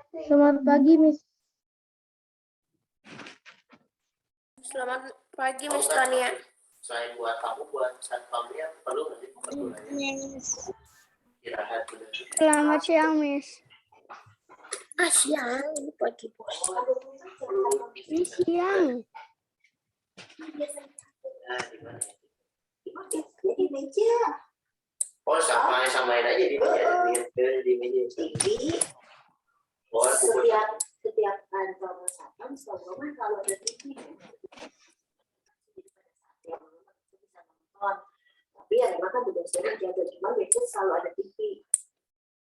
Selamat pagi, Miss. Selamat pagi, Miss Tania. Selain buat kamu, buat satpamnya perlu nggak sih? Perlu nggak sih? Miss. Istirahat dulu. Selamat siang, Miss. Siang, ini pagi, Bos. Ini siang. Nah, di mana? Di meja. Oh, samain aja di meja. Di meja. TV. Oh, Setiap kantor satpam selalu kalau ada TV. Bisa nonton. Tapi ya memang kan juga saya jaga cuma biasanya selalu ada TV.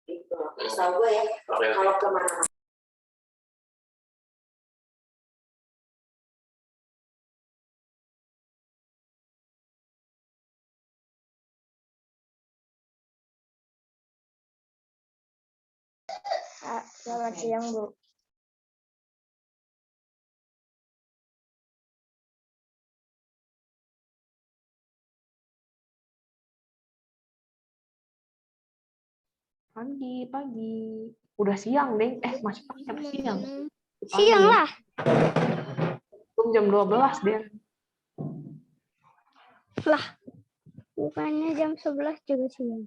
Gitu. Tahu gue ya. Kalau kemana-mana. Selamat siang, Bu. Pagi. Udah siang, Deng. Masih pagi apa siang? Siang lah. Belum jam 12, Deng. Lah. Bukannya jam 11 juga siang.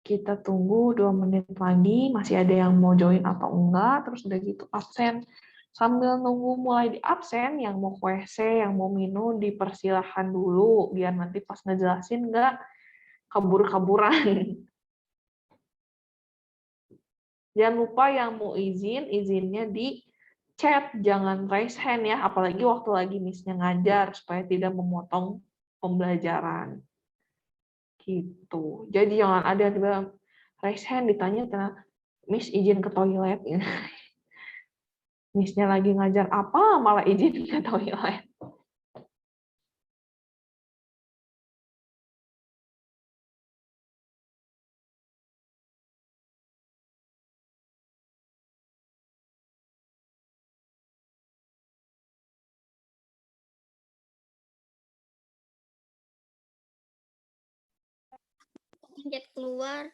Kita tunggu 2 menit lagi, masih ada yang mau join atau enggak, terus udah gitu absen. Sambil nunggu mulai di absen, yang mau ke WC, yang mau minum, dipersilahkan dulu, biar nanti pas ngejelasin enggak kabur-kaburan. Jangan lupa yang mau izin, izinnya di chat, jangan raise hand ya, apalagi waktu lagi miss-nya ngajar, supaya tidak memotong pembelajaran. Gitu. Jadi jangan ada yang tiba raise hand ditanya karena Miss izin ke toilet. Miss-nya lagi ngajar apa malah izin ke toilet. Pencet keluar.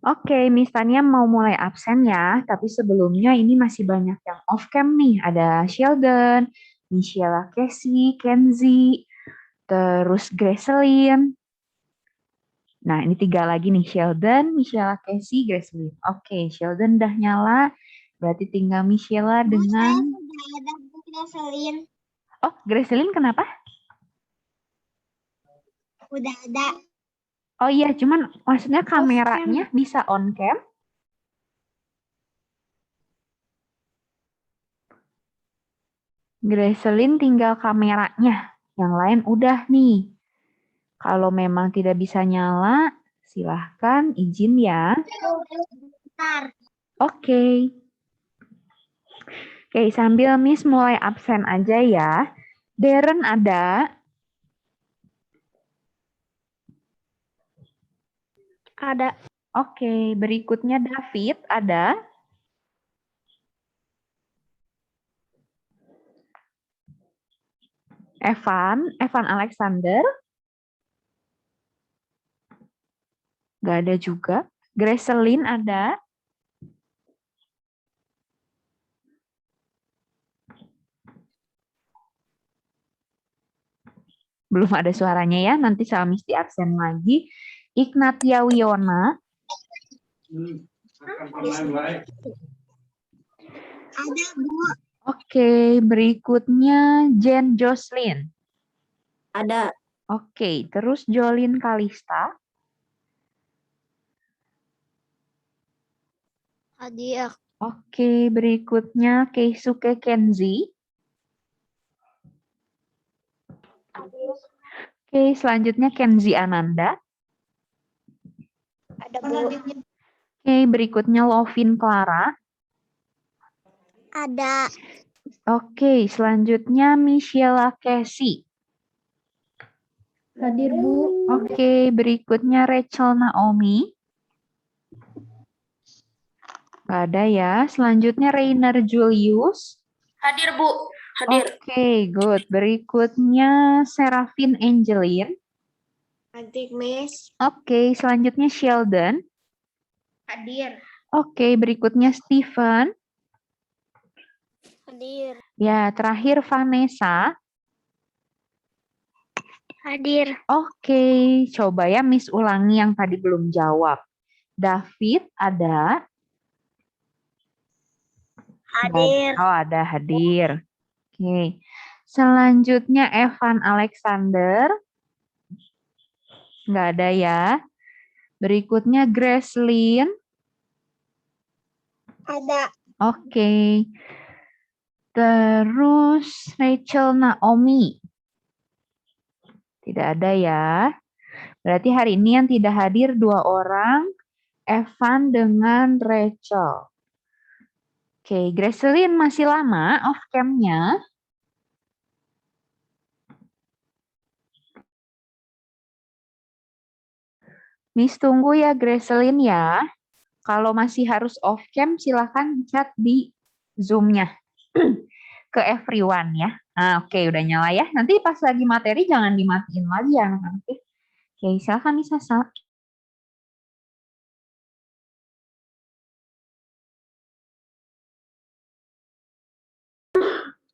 Oke, Miss Tania mau mulai absen ya, tapi sebelumnya ini masih banyak yang off cam nih. Ada Sheldon, Michelle Casey, Kenzie, terus Gracelyn. Nah, ini 3 lagi nih, Sheldon, Michelle Casey, Gracelyn. Oke, Sheldon udah nyala, berarti tinggal Michelle dengan... Sudah ada Bu Gracelyn. Oh, Gracelyn kenapa? Udah ada. Oh iya, cuman maksudnya kameranya bisa on cam? Gracelyn tinggal kameranya, yang lain udah nih. Kalau memang tidak bisa nyala, silahkan izin ya. Bentar. Oke. Oke, sambil Miss mulai absen aja ya. Darren ada? Ada. Oke, berikutnya David ada? Evan Alexander? Gak ada juga. Gracelyn ada? Belum ada suaranya ya, nanti sama Miss di absen lagi. Ignatia Wiona? Ada Bu. Oke, berikutnya Jen Jocelyn. Ada. Oke, terus Jolin Kalista. Hadir. Oke, berikutnya Keisuke Kenzi. Oke, selanjutnya Kenzi Ananda. Ada Bu. Oke, berikutnya Lovin Clara. Ada. Oke, selanjutnya Michelle Casey. Hadir Bu. Oke, berikutnya Rachel Naomi. Gak ada ya. Selanjutnya Rainer Julius. Hadir Bu. Hadir. Oke, good. Berikutnya Serafin Angelin. Hadir Miss. Oke, selanjutnya Sheldon. Hadir. Oke, berikutnya Stephen. Hadir. Ya, terakhir Vanessa. Hadir. Oke, coba ya Miss ulangi yang tadi belum jawab. David ada? Hadir. Oh, ada hadir. Oke. Selanjutnya Evan Alexander. Nggak ada ya. Berikutnya Gracelyn. Ada. Oke. Terus Rachel Naomi. Tidak ada ya. Berarti hari ini yang tidak hadir 2 orang, Evan dengan Rachel. Oke, Gracelyn masih lama off cam-nya. Miss tunggu ya Gracelyn ya. Kalau masih harus off cam, silakan chat di Zoom-nya ke everyone ya. Nah, oke, udah nyala ya. Nanti pas lagi materi jangan dimatiin lagi ya anak-anak. Oke, silakan Miss Sasa.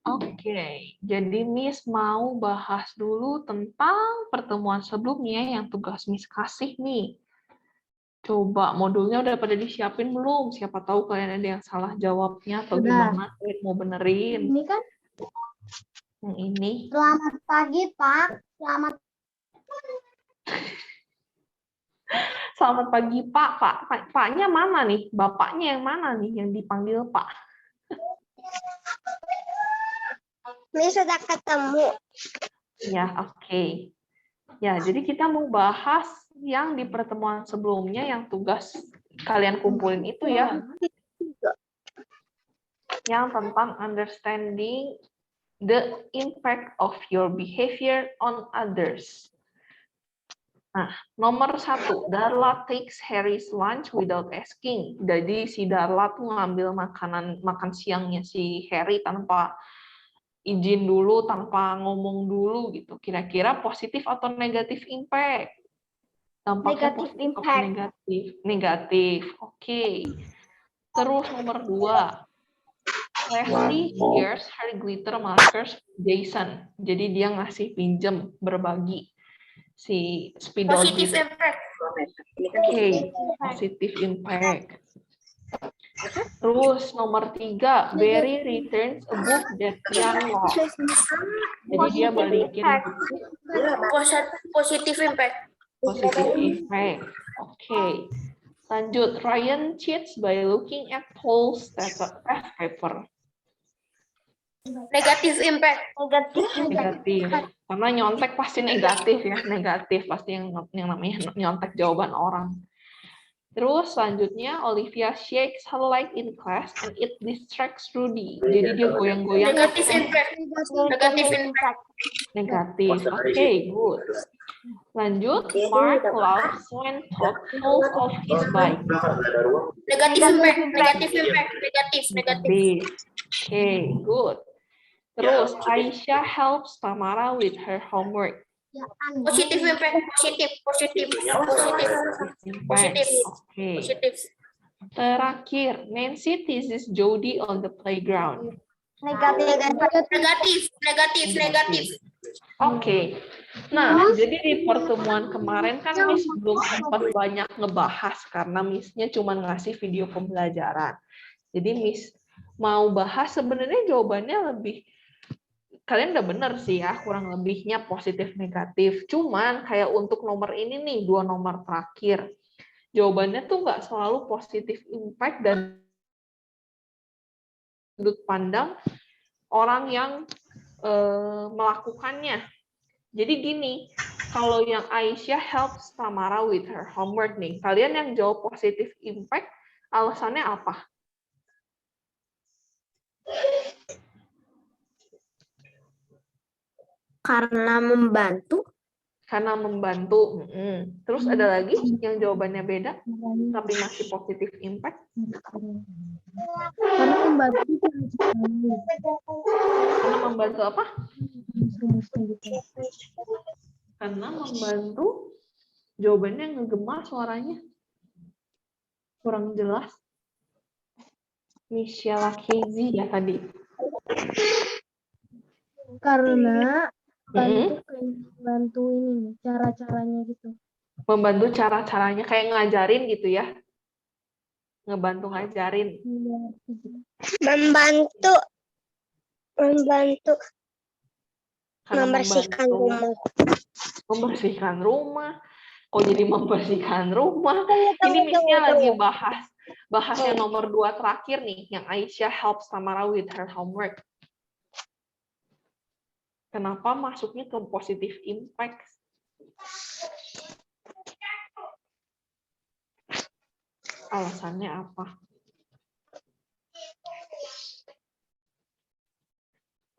Oke, jadi Miss mau bahas dulu tentang pertemuan sebelumnya yang tugas Miss kasih nih. Coba modulnya udah pada disiapin belum? Siapa tahu kalian ada yang salah jawabnya atau gimana? Kalian mau benerin Ini kan yang ini. selamat pagi Pak. Selamat pagi Pak. Paknya mana nih? Bapaknya yang mana nih yang dipanggil Pak? Ini sudah ketemu. Ya, oke. Ya, jadi kita mau bahas yang di pertemuan sebelumnya yang tugas kalian kumpulin itu ya. Yang tentang understanding the impact of your behavior on others. Nah, nomor 1, Darla takes Harry's lunch without asking. Jadi si Darla tuh ngambil makan siangnya si Harry tanpa izin dulu, tanpa ngomong dulu gitu. Kira-kira positif atau negatif impact? Dampaknya Negative positif atau impact. negatif? Negatif. Oke. Terus nomor 2. Leslie shares her glitter markers with Jason. Jadi dia ngasih pinjem, berbagi si spidol Positive gitu. impact. Ini kan Oke, positive impact. Terus nomor 3, Barry returns a book that Tian lost. Jadi dia balikin buku. Positive impact. Positive impact. Oke. Lanjut, Ryan cheats by looking at Paul's test paper. Negative impact. Negatif. Karena nyontek pasti negatif ya, negatif pasti yang namanya nyontek jawaban orang. Terus selanjutnya Olivia shakes her leg in class and it distracts Rudy. Jadi dia goyang-goyang. Negative impact. Negative impact. Negatif. Oke, good. Lanjut, Mark laughs when Todd falls off his bike. Negative impact. Negative impact. Negatif. Negatif. Oke, good. Terus Aisyah helps Tamara with her homework. Positive impact. Positif. Impact. Oke. Positif. Terakhir, Nancy teases Jody on the playground. Negatif. Oke. Nah, jadi di pertemuan kemarin kan Miss belum sempat banyak ngebahas karena Miss-nya cuma ngasih video pembelajaran. Jadi Miss mau bahas sebenarnya jawabannya lebih, kalian udah bener sih ya, kurang lebihnya positif negatif. Cuman kayak untuk nomor ini nih, 2 nomor terakhir, jawabannya tuh nggak selalu positif impact dan sudut pandang orang yang melakukannya. Jadi gini, kalau yang Aisyah helps Tamara with her homework nih, kalian yang jawab positif impact, alasannya apa? Karena membantu. Karena membantu. Terus ada lagi yang jawabannya beda, tapi masih positif impact? Karena membantu. Karena membantu apa? Karena membantu, jawabannya ngegema suaranya. Kurang jelas. Michelle Casey ya tadi. Karena bantu ini cara-caranya gitu. Membantu cara-caranya kayak ngajarin gitu ya. Ngebantu ngajarin. Membantu. Karena Membersihkan membantu rumah. Membersihkan rumah. Kok jadi membersihkan rumah? Ini Miss-nya lagi bahas yang nomor 2 terakhir nih, yang Aisyah helps Tamara with her homework. Kenapa masuknya ke positive impact? Alasannya apa?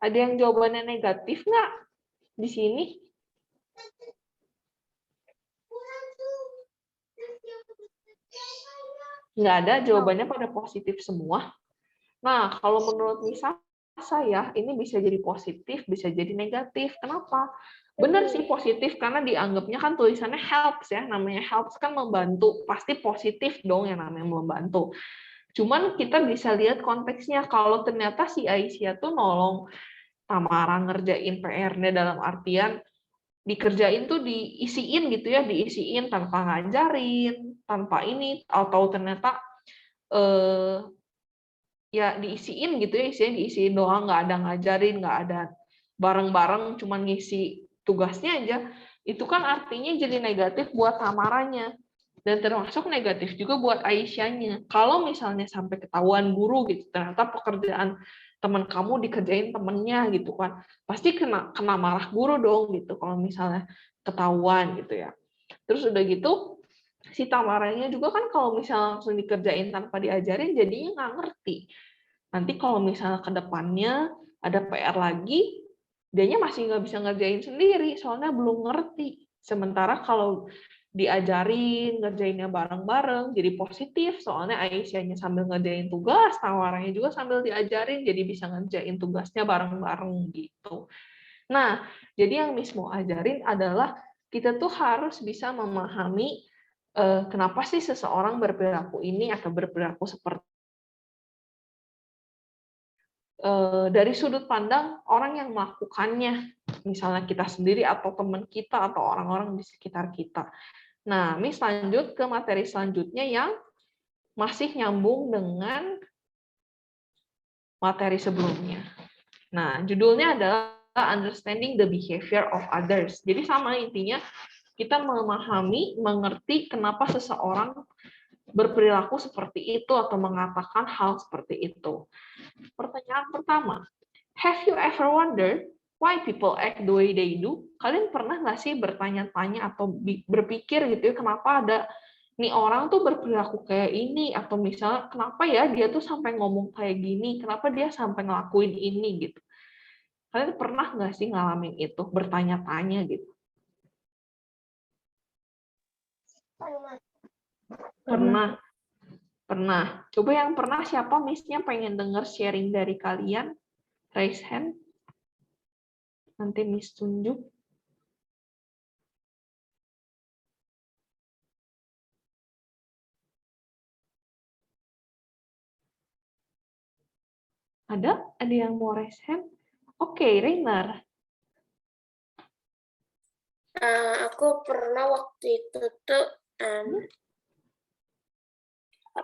Ada yang jawabannya negatif nggak di sini? Nggak ada, jawabannya pada positif semua. Nah, kalau menurut Nisa, saya ini bisa jadi positif, bisa jadi negatif. Kenapa? Benar sih positif, karena dianggapnya kan tulisannya helps ya, namanya helps kan membantu, pasti positif dong yang namanya membantu. Cuman kita bisa lihat konteksnya, kalau ternyata si Aisyah tuh nolong Tamara ngerjain PR-nya dalam artian dikerjain tuh diisiin gitu ya, diisiin tanpa ngajarin, tanpa ini, atau ternyata ya diisiin gitu ya, isinya diisiin doang, nggak ada ngajarin, nggak ada bareng-bareng, cuman ngisi tugasnya aja, itu kan artinya jadi negatif buat Tamaranya, dan termasuk negatif juga buat Aisyahnya. Kalau misalnya sampai ketahuan guru gitu, ternyata pekerjaan teman kamu dikerjain temennya gitu kan, pasti kena marah guru dong gitu, kalau misalnya ketahuan gitu ya. Terus udah gitu, si Tamaranya juga kan kalau misalnya langsung dikerjain tanpa diajarin, jadinya nggak ngerti. Nanti kalau misalnya ke depannya ada PR lagi, dianya masih nggak bisa ngerjain sendiri, soalnya belum ngerti. Sementara kalau diajarin, ngerjainnya bareng-bareng, jadi positif, soalnya Aisyahnya sambil ngerjain tugas, Tamaranya juga sambil diajarin, jadi bisa ngerjain tugasnya bareng-bareng gitu. Nah, jadi yang Miss mau ajarin adalah kita tuh harus bisa memahami kenapa sih seseorang berperilaku ini atau berperilaku seperti dari sudut pandang orang yang melakukannya, misalnya kita sendiri atau teman kita atau orang-orang di sekitar kita. Nah, Miss lanjut ke materi selanjutnya yang masih nyambung dengan materi sebelumnya. Nah, judulnya adalah Understanding the Behavior of Others. Jadi sama intinya, kita memahami, mengerti kenapa seseorang berperilaku seperti itu atau mengatakan hal seperti itu. Pertanyaan pertama, have you ever wondered why people act the way they do? Kalian pernah nggak sih bertanya-tanya atau berpikir gitu ya, kenapa ada nih orang tuh berperilaku kayak ini, atau misalnya kenapa ya dia tuh sampai ngomong kayak gini, kenapa dia sampai ngelakuin ini gitu. Kalian pernah nggak sih ngalamin itu, bertanya-tanya gitu? Pernah. Pernah. Coba yang pernah siapa, Miss-nya pengen denger sharing dari kalian? Raise hand. Nanti Miss tunjuk. Ada? Ada yang mau raise hand? Oke, Rainer. Aku pernah waktu itu tuh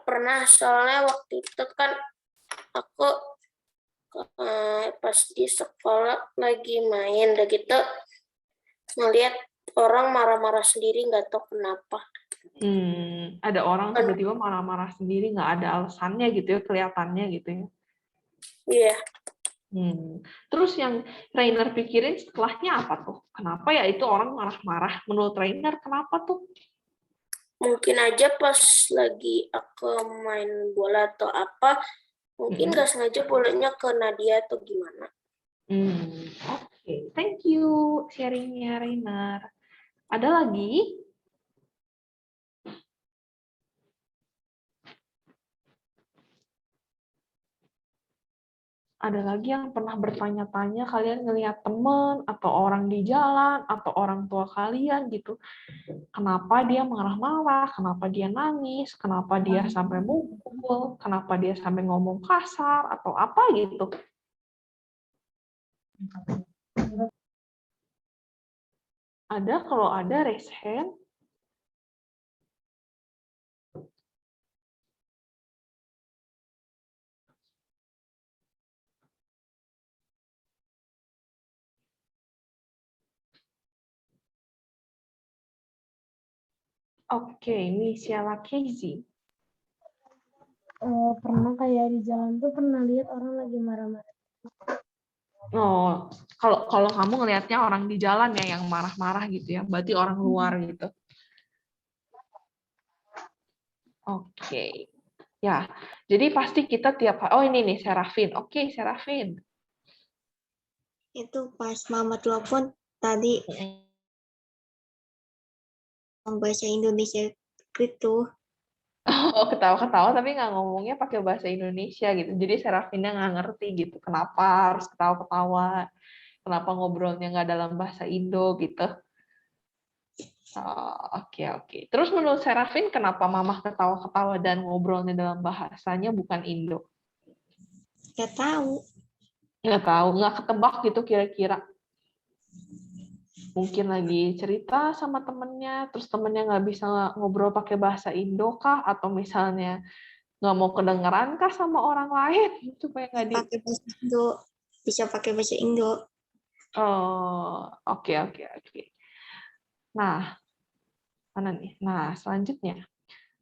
pernah, soalnya waktu itu kan aku pas di sekolah lagi main, udah gitu ngeliat orang marah-marah sendiri, nggak tahu kenapa. Ada orang tiba-tiba marah-marah sendiri, nggak ada alasannya gitu ya, kelihatannya gitu ya. Iya. Terus yang Rainer pikirin setelahnya apa tuh? Kenapa ya itu orang marah-marah? Menurut Rainer kenapa tuh? Mungkin aja pas lagi aku main bola atau apa, mungkin nggak sengaja bolanya ke Nadia atau gimana. Oke, thank you sharingnya Rainer. Ada lagi? Ada lagi yang pernah bertanya-tanya, kalian ngelihat teman atau orang di jalan atau orang tua kalian gitu, kenapa dia marah-marah, kenapa dia nangis, kenapa dia sampai mukul, kenapa dia sampai ngomong kasar atau apa gitu? Ada? Kalau ada raise hand. Oke, Michelle Casey. Pernah kayak di jalan tuh pernah lihat orang lagi marah-marah. Oh, kalau kamu ngelihatnya orang di jalan ya yang marah-marah gitu ya, berarti orang luar gitu. Oke. Ya, jadi pasti kita ini nih Serafin. Oke, Serafin. Itu pas mama telepon tadi bahasa Indonesia gitu. Oh, ketawa-ketawa tapi nggak ngomongnya pakai bahasa Indonesia gitu. Jadi Serafinnya nggak ngerti gitu. Kenapa harus ketawa-ketawa? Kenapa ngobrolnya nggak dalam bahasa Indo gitu? Oke. Terus menurut Serafin, kenapa Mamah ketawa-ketawa dan ngobrolnya dalam bahasanya bukan Indo? Nggak tahu. Nggak ketebak gitu kira-kira. Mungkin lagi cerita sama temennya, terus temennya nggak bisa ngobrol pakai bahasa Indo kah? Atau misalnya nggak mau kedengeran kah sama orang lain? Supaya nggak pakai bahasa Indo. Bisa pakai bahasa Indo. Oh, oke. Nah, mana nih? Nah, selanjutnya.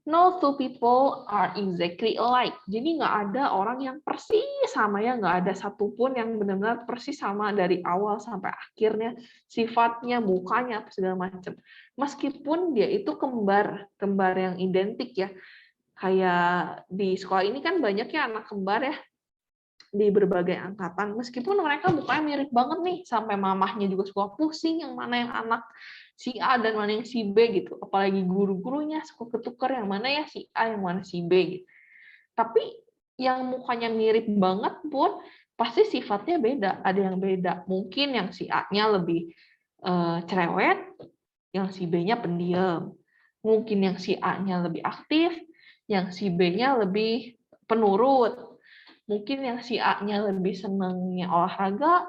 No two people are exactly alike. Jadi nggak ada orang yang persis sama ya, nggak ada satupun yang benar-benar persis sama dari awal sampai akhirnya, sifatnya, mukanya, segala macam. Meskipun dia itu kembar yang identik ya. Kayak di sekolah ini kan banyaknya anak kembar ya, di berbagai angkatan. Meskipun mereka mukanya mirip banget nih, sampai mamahnya juga suka pusing yang mana yang anak si A dan mana yang si B gitu. Apalagi guru-gurunya suka ketukar yang mana ya si A, yang mana si B gitu. Tapi yang mukanya mirip banget pun pasti sifatnya beda. Ada yang beda. Mungkin yang si A-nya lebih cerewet, yang si B-nya pendiam. Mungkin yang si A-nya lebih aktif, yang si B-nya lebih penurut. Mungkin yang si A-nya lebih senangnya olahraga,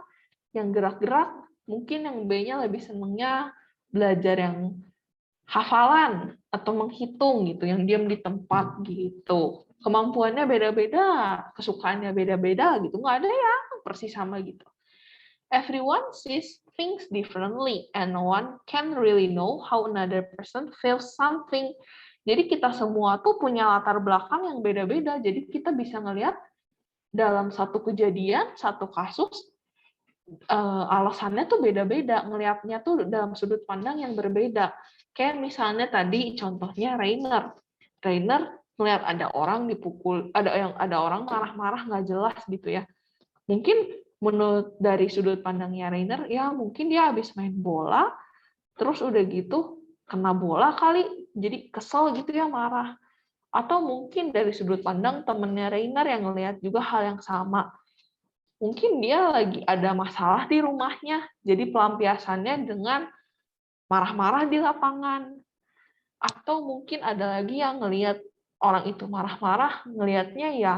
yang gerak-gerak. Mungkin yang B-nya lebih senangnya belajar yang hafalan atau menghitung gitu, yang diam di tempat gitu. Kemampuannya beda-beda, kesukaannya beda-beda gitu. Nggak ada yang persis sama gitu. Everyone sees things differently and no one can really know how another person feels something. Jadi kita semua tuh punya latar belakang yang beda-beda. Jadi kita bisa ngelihat dalam satu kejadian, satu kasus, alasannya tuh beda-beda. Ngelihatnya tuh dalam sudut pandang yang berbeda. Kayak misalnya tadi contohnya Rainer. Rainer ngelihat ada orang dipukul, ada orang marah-marah nggak jelas gitu ya. Mungkin menurut dari sudut pandangnya Rainer, ya mungkin dia habis main bola, terus udah gitu kena bola kali, jadi kesel gitu ya, marah. Atau mungkin dari sudut pandang temennya Rainer yang ngelihat juga hal yang sama. Mungkin dia lagi ada masalah di rumahnya, jadi pelampiasannya dengan marah-marah di lapangan. Atau mungkin ada lagi yang ngelihat orang itu marah-marah, ngelihatnya ya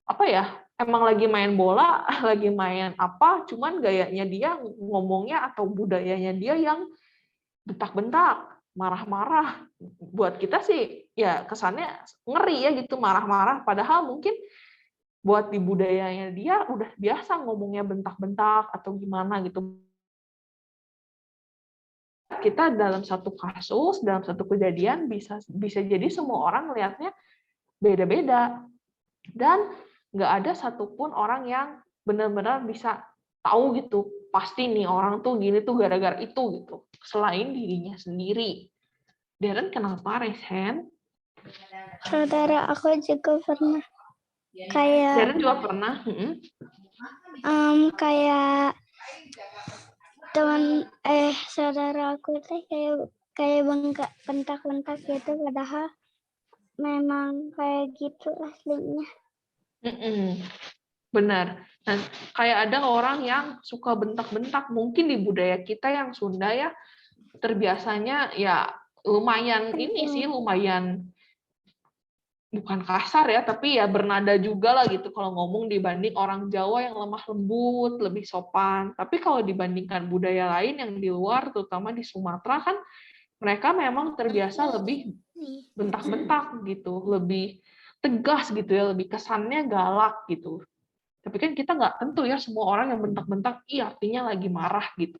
apa ya, emang lagi main bola, lagi main apa, cuman gayanya dia ngomongnya atau budayanya dia yang bentak-bentak, marah-marah. Buat kita sih ya kesannya ngeri ya gitu, marah-marah, padahal mungkin buat di budayanya dia udah biasa ngomongnya bentak-bentak atau gimana gitu. Kita dalam satu kasus, dalam satu kejadian bisa jadi semua orang melihatnya beda-beda. Dan nggak ada satupun orang yang benar-benar bisa tahu gitu, pasti nih orang tuh gini tuh gara-gara itu gitu, selain dirinya sendiri. Darren kenapa raise hand? Saudara aku juga pernah kayak Darren juga pernah. kayak teman saudara aku teh kayak bentak-bentak gitu, padahal memang kayak gitu aslinya. Benar. Nah, kayak ada orang yang suka bentak-bentak. Mungkin di budaya kita yang Sunda ya, terbiasanya ya lumayan ini sih, lumayan bukan kasar ya, tapi ya bernada juga lah gitu kalau ngomong dibanding orang Jawa yang lemah lembut, lebih sopan. Tapi kalau dibandingkan budaya lain yang di luar, terutama di Sumatera kan, mereka memang terbiasa lebih bentak-bentak gitu, lebih tegas gitu ya, lebih kesannya galak gitu. Tapi kan kita nggak tentu ya semua orang yang bentak-bentak, iya artinya lagi marah gitu.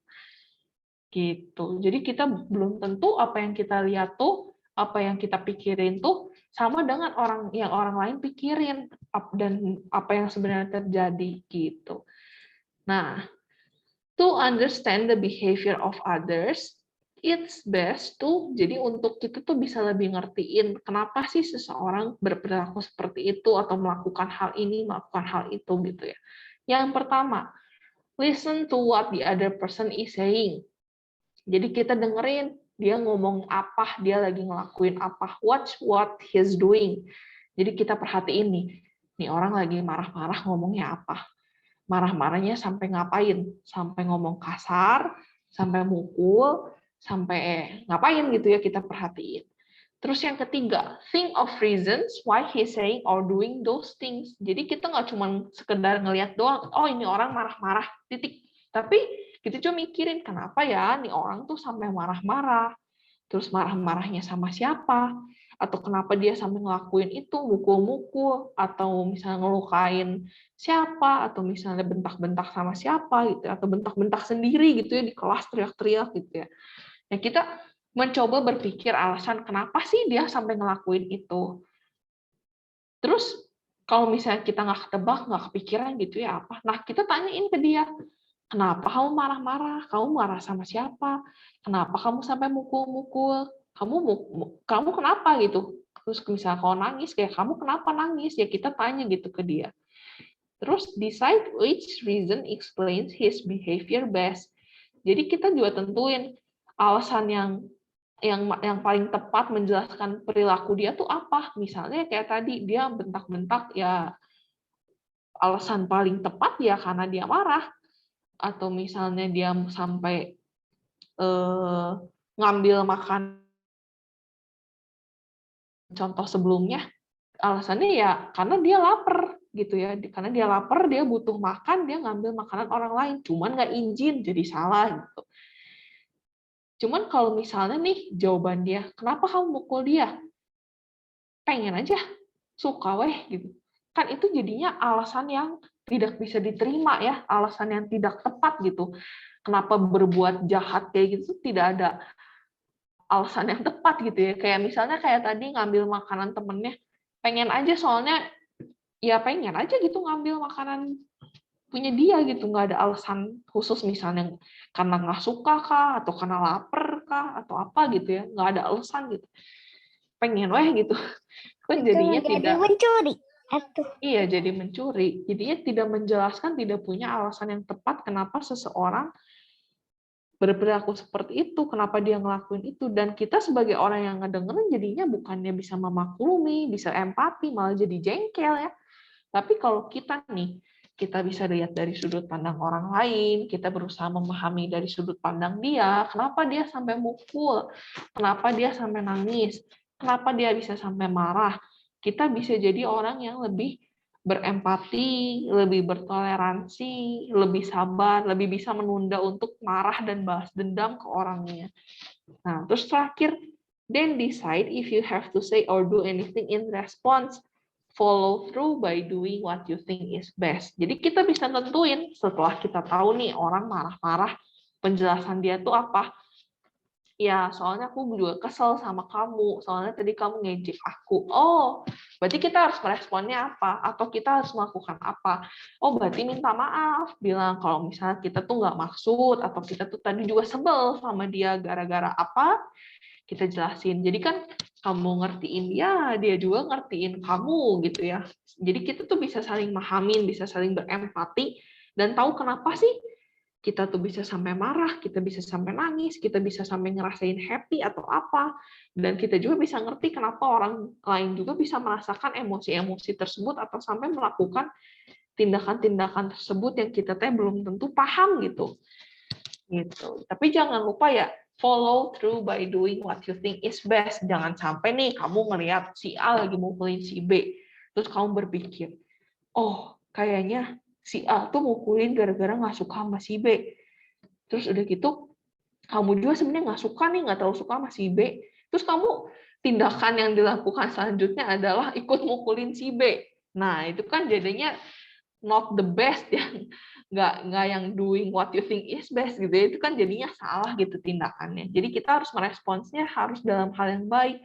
Gitu. Jadi kita belum tentu apa yang kita lihat tuh, apa yang kita pikirin tuh sama dengan orang lain pikirin dan apa yang sebenarnya terjadi gitu. Nah, to understand the behavior of others, it's best to, jadi untuk kita tuh bisa lebih ngertiin kenapa sih seseorang berperilaku seperti itu atau melakukan hal ini, melakukan hal itu gitu ya. Yang pertama, listen to what the other person is saying. Jadi kita dengerin dia ngomong apa, dia lagi ngelakuin apa, watch what he's doing. Jadi kita perhatiin nih orang lagi marah-marah ngomongnya apa. Marah-marahnya sampai ngapain? Sampai ngomong kasar, sampai mukul, sampai ngapain gitu ya, kita perhatiin. Terus yang ketiga, think of reasons why he's saying or doing those things. Jadi kita nggak cuma sekedar ngelihat doang, oh ini orang marah-marah, titik. Tapi kita cuma mikirin, kenapa ya nih orang tuh sampai marah-marah? Terus marah-marahnya sama siapa? Atau kenapa dia sampai ngelakuin itu, mukul-mukul, atau misalnya ngelukain siapa, atau misalnya bentak-bentak sama siapa gitu, atau bentak-bentak sendiri gitu ya di kelas teriak-teriak gitu ya. Nah, kita mencoba berpikir alasan kenapa sih dia sampai ngelakuin itu. Terus kalau misalnya kita nggak ketebak, nggak kepikiran gitu ya apa, nah kita tanyain ke dia, kenapa kamu marah-marah? Kamu marah sama siapa? Kenapa kamu sampai mukul-mukul? Kamu kenapa gitu? Terus misalnya kalau nangis, kayak kamu kenapa nangis? Ya kita tanya gitu ke dia. Terus decide which reason explains his behavior best. Jadi kita juga tentuin alasan yang paling tepat menjelaskan perilaku dia tuh apa. Misalnya kayak tadi dia bentak-bentak ya alasan paling tepat ya karena dia marah. Atau misalnya dia sampai ngambil makan contoh sebelumnya, alasannya ya karena dia lapar gitu ya, karena dia lapar, dia butuh makan, dia ngambil makanan orang lain, cuman nggak izin, jadi salah gitu. Cuman kalau misalnya nih jawaban dia, kenapa kamu mukul dia? Pengen aja, suka weh gitu. Kan itu jadinya alasan yang tidak bisa diterima ya, alasan yang tidak tepat gitu. Kenapa berbuat jahat kayak gitu tidak ada alasan yang tepat gitu ya. Kayak misalnya kayak tadi ngambil makanan temennya, pengen aja soalnya ya pengen aja gitu ngambil makanan punya dia gitu, nggak ada alasan khusus misalnya karena nggak suka kah atau karena lapar kah atau apa gitu ya, nggak ada alasan gitu, pengen weh gitu kan Itu jadinya menjadi tidak, mencuri. Atuh. iya jadi mencuri, jadinya tidak menjelaskan, tidak punya alasan yang tepat kenapa seseorang berperilaku seperti itu, kenapa dia ngelakuin itu, dan kita sebagai orang yang ngedengerin jadinya bukannya bisa memaklumi, bisa empati, malah jadi jengkel ya. Tapi kalau kita nih, kita bisa lihat dari sudut pandang orang lain, kita berusaha memahami dari sudut pandang dia, kenapa dia sampai mukul, kenapa dia sampai nangis, kenapa dia bisa sampai marah. Kita bisa jadi orang yang lebih berempati, lebih bertoleransi, lebih sabar, lebih bisa menunda untuk marah dan balas dendam ke orangnya. Nah, terus terakhir, then decide if you have to say or do anything in response. Follow through by doing what you think is best. Jadi kita bisa tentuin setelah kita tahu nih orang marah-marah, penjelasan dia tuh apa. Ya, soalnya aku juga kesel sama kamu, soalnya tadi kamu ngejek aku. Oh, berarti kita harus meresponnya apa? Atau kita harus melakukan apa? Oh, berarti minta maaf, bilang kalau misalnya kita tuh nggak maksud, atau kita tuh tadi juga sebel sama dia gara-gara apa, kita jelasin. Jadi kan kamu ngertiin dia juga ngertiin kamu gitu ya. Jadi kita tuh bisa saling mahamin, bisa saling berempati, dan tahu kenapa sih kita tuh bisa sampai marah, kita bisa sampai nangis, kita bisa sampai ngerasain happy atau apa, dan kita juga bisa ngerti kenapa orang lain juga bisa merasakan emosi-emosi tersebut atau sampai melakukan tindakan-tindakan tersebut yang kita teh belum tentu paham gitu. Gitu. Tapi jangan lupa ya, follow through by doing what you think is best. Jangan sampai nih kamu ngelihat si A lagi mukulin si B, terus kamu berpikir, oh kayaknya si A tuh mukulin gara-gara nggak suka sama si B. Terus udah gitu, kamu juga sebenarnya nggak suka nih, nggak terlalu suka sama si B. Terus kamu tindakan yang dilakukan selanjutnya adalah ikut mukulin si B. Nah itu kan jadinya not the best ya, nggak yang doing what you think is best gitu ya, itu kan jadinya salah gitu tindakannya. Jadi kita harus meresponsnya harus dalam hal yang baik.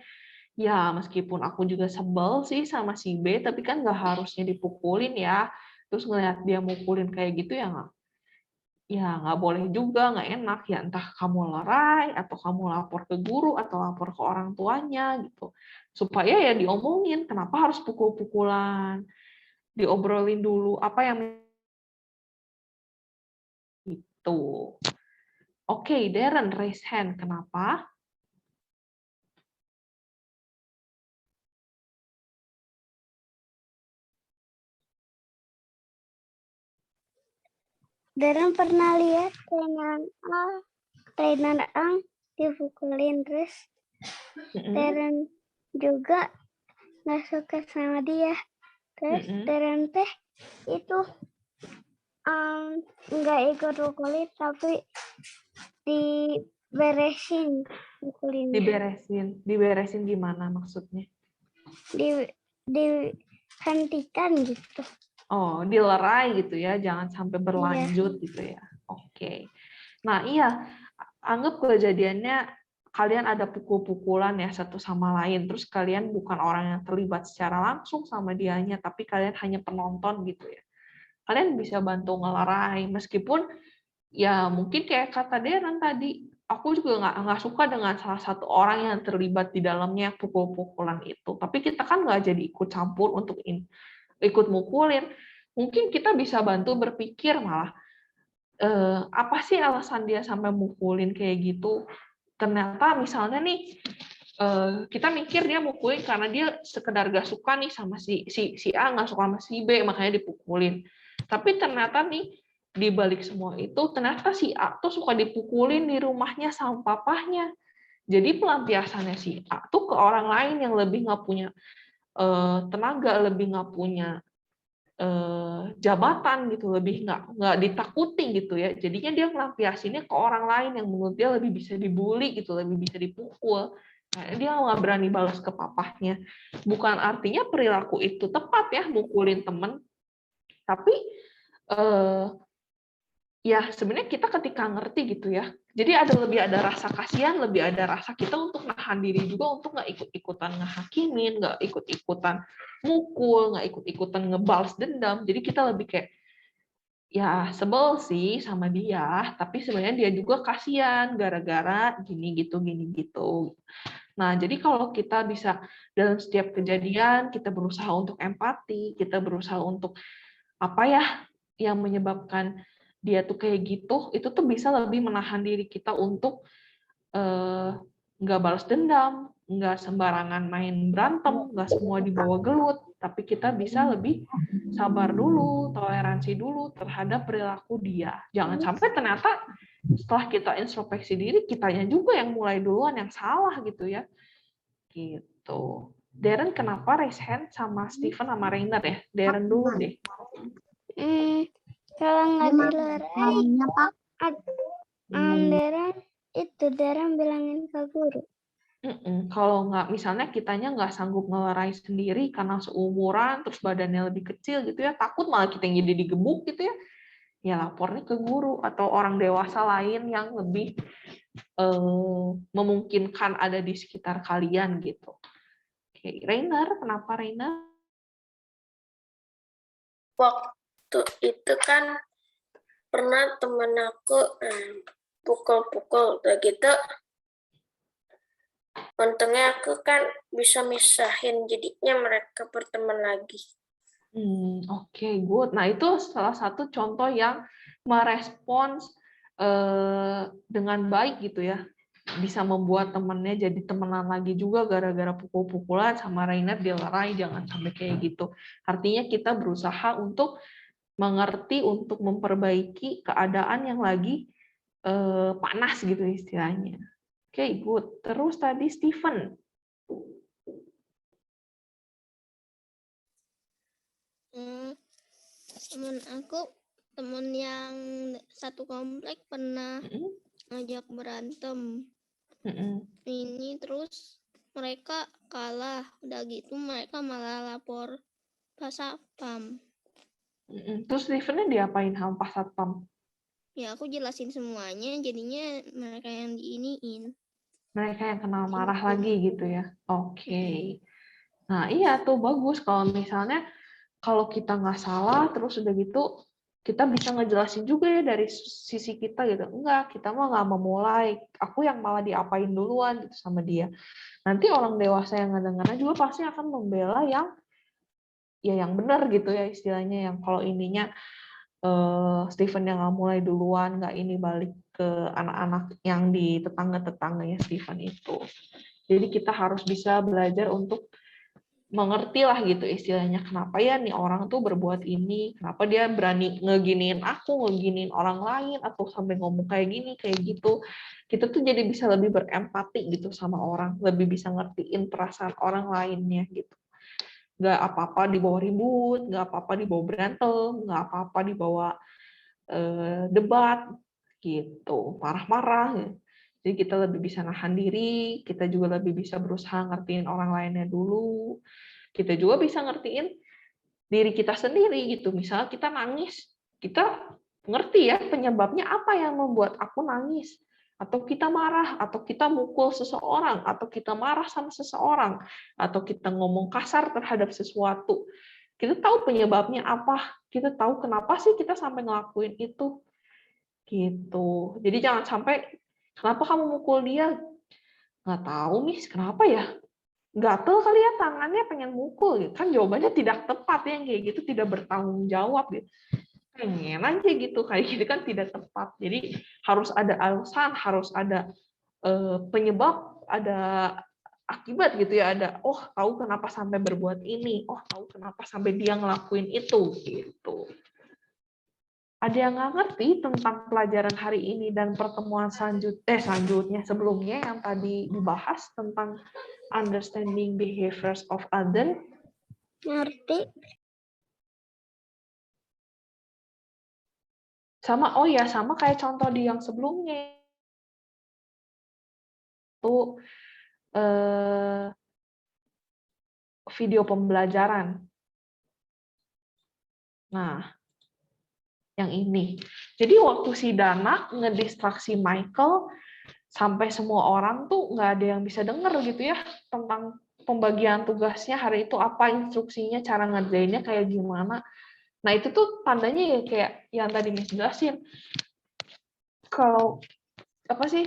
Ya meskipun aku juga sebel sih sama si B, tapi kan nggak harusnya dipukulin ya. Terus ngelihat dia mukulin kayak gitu ya nggak boleh juga, nggak enak ya, entah kamu lerai atau kamu lapor ke guru atau lapor ke orang tuanya gitu, supaya ya diomongin kenapa harus pukul-pukulan, diobrolin dulu apa yang itu. Oke, Darren raise hand. Kenapa? Darren pernah lihat trainer Ang dipukulin, terus Darren juga nggak suka sama dia. Terus Darren teh itu nggak ikut pukulin, tapi diberesin pukulinnya. Diberesin gimana maksudnya? Dihentikan gitu. Oh, dilerai gitu ya, jangan sampai berlanjut gitu ya. Oke. Nah iya, anggap kejadiannya kalian ada pukul-pukulan ya satu sama lain, terus kalian bukan orang yang terlibat secara langsung sama dianya, tapi kalian hanya penonton gitu ya. Kalian bisa bantu ngelerai, meskipun ya mungkin kayak kata Darren tadi, aku juga nggak suka dengan salah satu orang yang terlibat di dalamnya pukul-pukulan itu. Tapi kita kan nggak jadi ikut campur untuk ikut mukulin. Mungkin kita bisa bantu berpikir malah, apa sih alasan dia sampai mukulin kayak gitu. Ternyata misalnya nih, kita mikir dia mukulin karena dia sekedar gak suka nih sama si A, nggak suka sama si B, makanya dipukulin. Tapi ternyata nih, di balik semua itu, ternyata si A tuh suka dipukulin di rumahnya sama papahnya. Jadi pelampiasannya si A tuh ke orang lain yang lebih nggak punya tenaga, lebih nggak punya jabatan gitu, lebih nggak ditakuti gitu ya. Jadinya dia ngelampiasinnya ke orang lain yang menurut dia lebih bisa dibully gitu, lebih bisa dipukul. Nah, dia nggak berani balas ke papahnya. Bukan artinya perilaku itu tepat ya, mukulin temen, tapi ya sebenarnya kita ketika ngerti gitu ya, jadi lebih ada rasa kasihan, lebih ada rasa kita untuk nahan diri juga untuk nggak ikut-ikutan ngehakimin, nggak ikut-ikutan mukul, nggak ikut-ikutan ngebales dendam. Jadi kita lebih kayak ya sebel sih sama dia, tapi sebenarnya dia juga kasihan gara-gara gini gitu. Nah, jadi kalau kita bisa dalam setiap kejadian kita berusaha untuk empati, kita berusaha untuk apa ya yang menyebabkan dia tuh kayak gitu, itu tuh bisa lebih menahan diri kita untuk nggak balas dendam, nggak sembarangan main berantem, nggak semua dibawa gelut, tapi kita bisa lebih sabar dulu, toleransi dulu terhadap perilaku dia. Jangan sampai ternyata setelah kita introspeksi diri, kitanya juga yang mulai duluan yang salah gitu ya. Gitu. Darren kenapa raise hand sama Steven sama Rainer ya? Darren dulu deh. Kalau nggak dilerai, Darren bilangin ke guru. Kalau nggak, misalnya kitanya nggak sanggup ngelerai sendiri karena seumuran, terus badannya lebih kecil gitu ya, takut malah kita yang jadi digebuk gitu ya, ya lapornya ke guru atau orang dewasa lain yang lebih memungkinkan ada di sekitar kalian gitu. Oke, Rainer, kenapa Rainer? Waktu itu kan pernah temen aku pukul-pukul udah gitu. Untungnya aku kan bisa misahin, jadinya mereka berteman lagi. Oke, good. Nah, itu salah satu contoh yang merespons dengan baik gitu ya. Bisa membuat temennya jadi temenan lagi juga gara-gara pukul-pukulan sama Rainer dilerai, jangan sampai kayak gitu. Artinya kita berusaha untuk mengerti, untuk memperbaiki keadaan yang lagi panas gitu istilahnya. Oke, good. Terus tadi Steven. Temen yang satu komplek pernah ngajak berantem. Ini terus mereka kalah, udah gitu mereka malah lapor Pak Satpam. Terus Stevennya diapain sama Pak Satpam? Ya aku jelasin semuanya, jadinya mereka yang diiniin. Mereka yang kena marah lagi gitu ya. Oke. Nah iya tuh bagus kalau misalnya kalau kita nggak salah terus udah gitu kita bisa ngejelasin juga ya dari sisi kita gitu. Enggak, kita mah nggak memulai. Aku yang malah diapain duluan gitu sama dia. Nanti orang dewasa yang ngedengarnya juga pasti akan membela yang benar gitu ya istilahnya, yang kalau ininya Steven yang nggak mulai duluan, nggak ini balik ke anak-anak yang di tetangga-tetangganya Steven itu. Jadi kita harus bisa belajar untuk mengerti lah gitu istilahnya, kenapa ya nih orang tuh berbuat ini, kenapa dia berani ngeginiin aku, ngeginiin orang lain, atau sampai ngomong kayak gini, kayak gitu. Kita tuh jadi bisa lebih berempati gitu sama orang, lebih bisa ngertiin perasaan orang lainnya gitu. Nggak apa-apa dibawa ribut, nggak apa-apa dibawa berantem, nggak apa-apa dibawa debat gitu, marah-marah. Jadi kita lebih bisa nahan diri, kita juga lebih bisa berusaha ngertiin orang lainnya dulu. Kita juga bisa ngertiin diri kita sendiri gitu. Misalnya kita nangis, kita ngerti ya penyebabnya apa yang membuat aku nangis. Atau kita marah, atau kita mukul seseorang, atau kita marah sama seseorang, atau kita ngomong kasar terhadap sesuatu. Kita tahu penyebabnya apa, kita tahu kenapa sih kita sampai ngelakuin itu. Gitu. Jadi jangan sampai, kenapa kamu mukul dia? Nggak tahu, Miss, kenapa ya? Gatel kali ya tangannya pengen mukul. Gitu. Kan jawabannya tidak tepat ya, yang kayak gitu tidak bertanggung jawab. Gitu. Pengen aja gitu, kayak gitu kan tidak tepat. Jadi harus ada alasan, harus ada penyebab, ada akibat gitu ya, ada tahu kenapa sampai berbuat ini, tahu kenapa sampai dia ngelakuin itu gitu. Ada yang nggak ngerti tentang pelajaran hari ini dan pertemuan selanjutnya sebelumnya yang tadi dibahas tentang understanding behaviors of other? Ngerti. Sama, sama kayak contoh di yang sebelumnya. Itu video pembelajaran. Nah, yang ini. Jadi waktu si Dana ngedistraksi Michael, sampai semua orang tuh nggak ada yang bisa denger gitu ya tentang pembagian tugasnya hari itu apa, instruksinya, cara ngerjainnya kayak gimana. Nah itu tuh tandanya ya kayak yang tadi Miss jelasin. Kalau apa sih?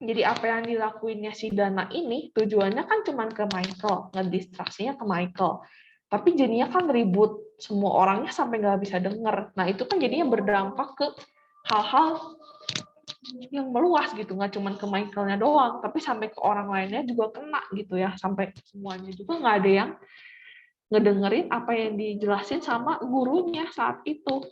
Jadi apa yang dilakuinnya si Dana ini tujuannya kan cuma ke Michael, ngedistraksinya ke Michael. Tapi jadinya kan ribut, semua orangnya sampai nggak bisa denger. Nah itu kan jadinya berdampak ke hal-hal yang meluas gitu, nggak cuma ke Michaelnya doang, tapi sampai ke orang lainnya juga kena gitu ya, sampai semuanya juga nggak ada yang ngedengerin apa yang dijelasin sama gurunya saat itu.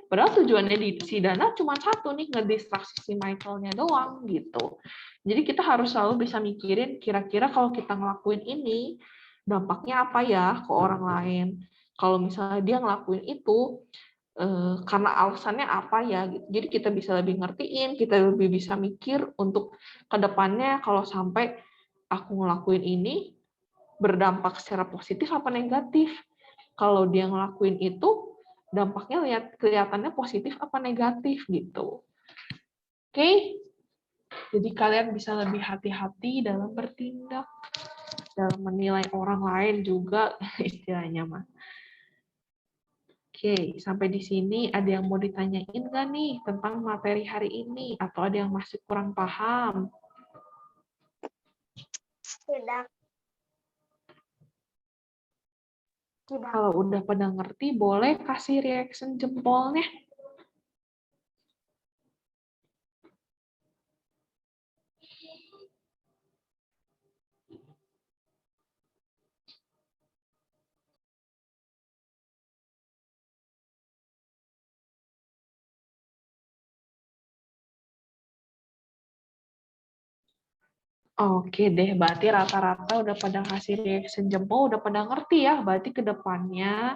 Padahal tujuannya di si Dana cuma satu nih, ngedistraksi si Michaelnya doang gitu. Jadi kita harus selalu bisa mikirin kira-kira kalau kita ngelakuin ini dampaknya apa ya ke orang lain. Kalau misalnya dia ngelakuin itu karena alasannya apa ya gitu. Jadi kita bisa lebih ngertiin, kita lebih bisa mikir untuk kedepannya kalau sampai aku ngelakuin ini berdampak secara positif apa negatif. Kalau dia ngelakuin itu dampaknya kelihatannya positif apa negatif gitu. Oke? Jadi kalian bisa lebih hati-hati dalam bertindak, dalam menilai orang lain juga istilahnya mah. Oke, sampai di sini ada yang mau ditanyain nggak nih tentang materi hari ini? Atau ada yang masih kurang paham? Tidak. Kalau udah pada ngerti, boleh kasih reaction jempolnya. Oke deh, berarti rata-rata udah pada kasih reaction jempol, udah pada ngerti ya. Berarti ke depannya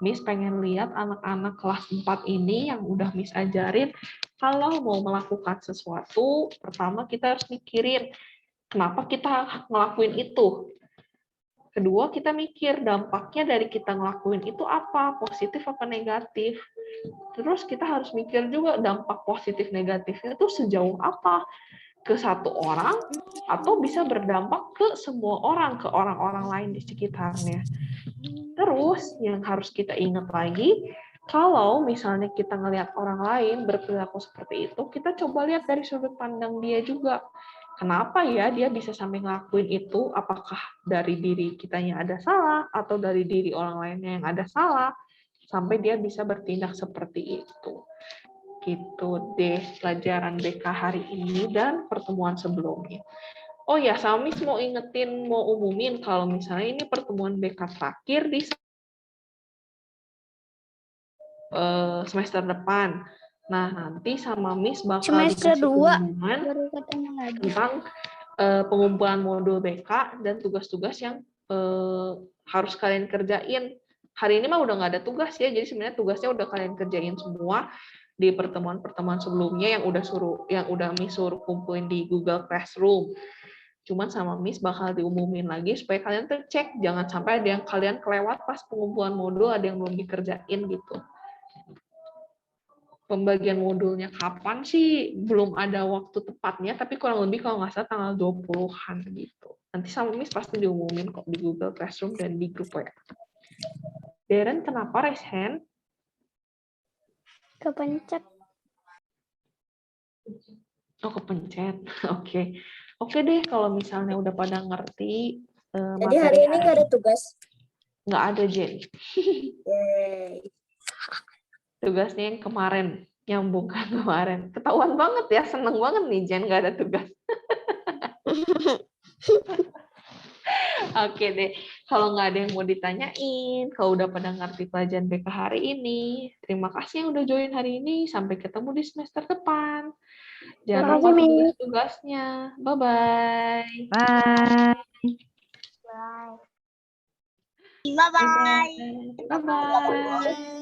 Miss pengen lihat anak-anak kelas 4 ini yang udah Miss ajarin, kalau mau melakukan sesuatu, pertama kita harus mikirin kenapa kita ngelakuin itu. Kedua, kita mikir dampaknya dari kita ngelakuin itu apa, positif apa negatif. Terus kita harus mikir juga dampak positif negatifnya itu sejauh apa, ke satu orang atau bisa berdampak ke semua orang, ke orang-orang lain di sekitarnya. Terus yang harus kita ingat lagi, kalau misalnya kita ngelihat orang lain berperilaku seperti itu, kita coba lihat dari sudut pandang dia juga. Kenapa ya dia bisa sampai ngelakuin itu? Apakah dari diri kitanya ada salah atau dari diri orang lainnya yang ada salah sampai dia bisa bertindak seperti itu? Gitu deh pelajaran BK hari ini dan pertemuan sebelumnya. Oh ya, sama Miss mau ingetin, mau umumin kalau misalnya ini pertemuan BK terakhir di semester depan. Nah, nanti sama Miss bakal Semester dikasih 2 pengumuman baru ketemu lagi. tentang pengumpulan modul BK dan tugas-tugas yang harus kalian kerjain. Hari ini mah udah nggak ada tugas ya, jadi sebenarnya tugasnya udah kalian kerjain semua di pertemuan-pertemuan sebelumnya yang udah Miss suruh kumpulin di Google Classroom. Cuman sama Miss bakal diumumin lagi supaya kalian tuh cek, jangan sampai ada yang kalian kelewat pas pengumpulan modul, ada yang belum dikerjain gitu. Pembagian modulnya kapan sih? Belum ada waktu tepatnya, tapi kurang lebih kalau nggak salah tanggal 20-an gitu. Nanti sama Miss pasti diumumin kok di Google Classroom dan di grup WA. Darren, kenapa raise hand? Kepencet. Oh, kepencet. Oke. Oke deh, kalau misalnya udah pada ngerti Jadi hari ini nggak ada tugas. Nggak ada, Jen. Yeay. Tugasnya yang kemarin, nyambung kan kemarin. Ketahuan banget ya, seneng banget nih Jen nggak ada tugas. Oke deh, kalau nggak ada yang mau ditanyain, kalau udah pada ngerti pelajaran BK hari ini, terima kasih yang udah join hari ini. Sampai ketemu di semester depan. Jangan lupa Makasih, Mi. tugas-tugasnya. Bye-bye. Bye. Bye-bye. Bye-bye. Bye-bye.